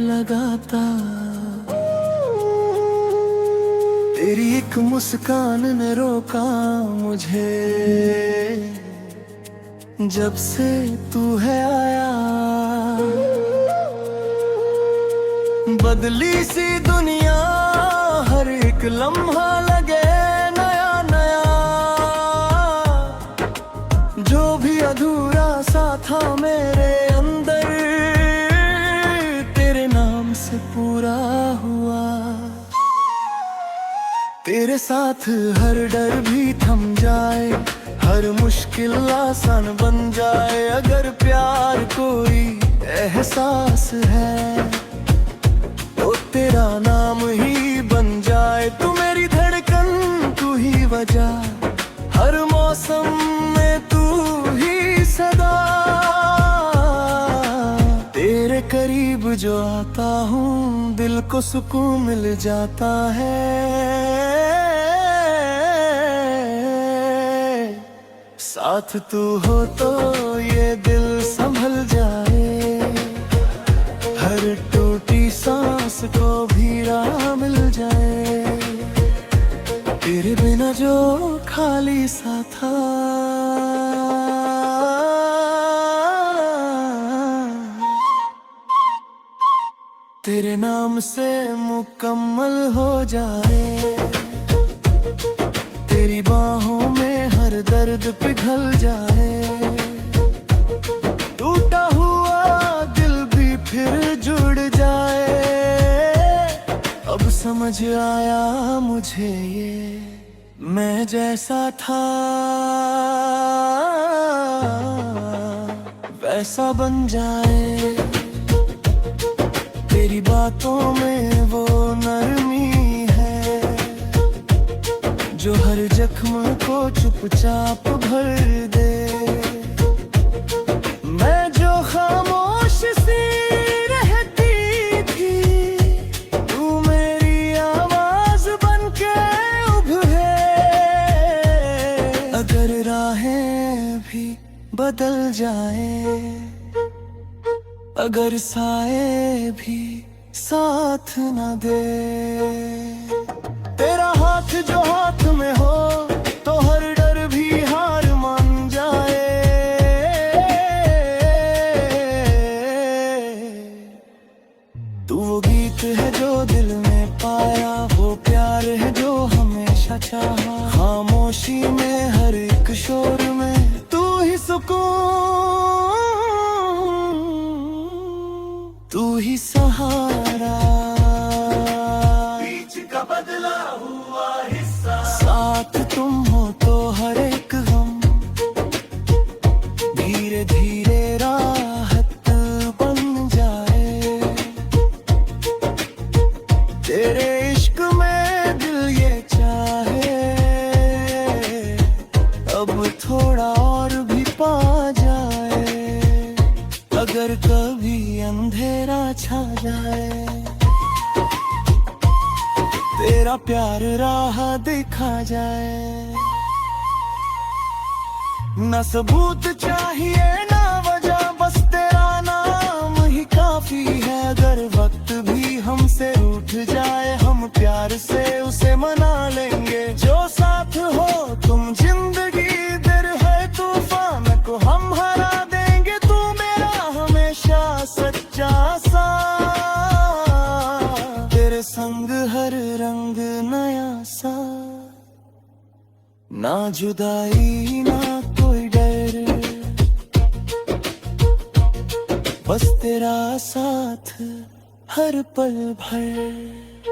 लगाता। तेरी एक मुस्कान ने रोका मुझे, जब से तू है आया। बदली सी दुनिया, हर एक लम्हा लगे नया नया। जो भी अधूरा सा था मेरे अंदर, तेरे नाम से पूरा हुआ। तेरे साथ हर डर भी थम जाए, हर मुश्किल आसान बन जाए। अगर प्यार कोई एहसास है, तो तेरा नाम ही बन जाए। तू मेरी धड़कन, तू ही वजह, हर मौसम में तू ही सदा। तेरे करीब जो आता हूँ, दिल को सुकून मिल जाता है। साथ तू हो तो ये दिल संभल जाए, हर टूटी सांस को भी राह मिल जाए। तेरे बिना जो खाली सा था, तेरे नाम से मुकम्मल हो जाए। तेरी बाहों में हर दर्द पिघल जाए। टूटा हुआ दिल भी फिर जुड़ जाए। अब समझ आया मुझे ये, मैं जैसा था वैसा बन जाए। तेरी बातों में वो नरमी है, जो हर जख्म को चुपचाप भर दे। मैं जो खामोश सी रहती थी, तू मेरी आवाज बनके उभरे। अगर राहें भी बदल जाए, अगर साए भी साथ न दे। तेरा हाथ जो हाथ में हो, तो हर डर भी हार मान जाए। तू वो गीत है जो दिल में पाया, वो प्यार है जो हमेशा चाहा। खामोशी में हर एक शोर में तू ही सुकून, तू ही सहारा। बीच का बदला हुआ हिस्सा, साथ तुम हो तो हर एक गम धीरे धीरे राहत बन जाए। तेरे इश्क में दिल ये चाहे, अब थोड़ा और भी पा जाए। अगर कभी अंधेरा छा जाए, तेरा प्यार राह दिखा जाए। न सबूत चाहिए ना वजह, बस तेरा नाम ही काफी है। अगर वक्त भी हमसे रूठ जाए, हम प्यार से उसे मना लेंगे। जो साथ हो तुम जिंदगी, दिल है तूफान को हम हरा देंगे। तू मेरा हमेशा सच्चा सा, तेरे संग हर रंग नया सा। ना जुदाई ना कोई डर, बस तेरा साथ हर पल भर।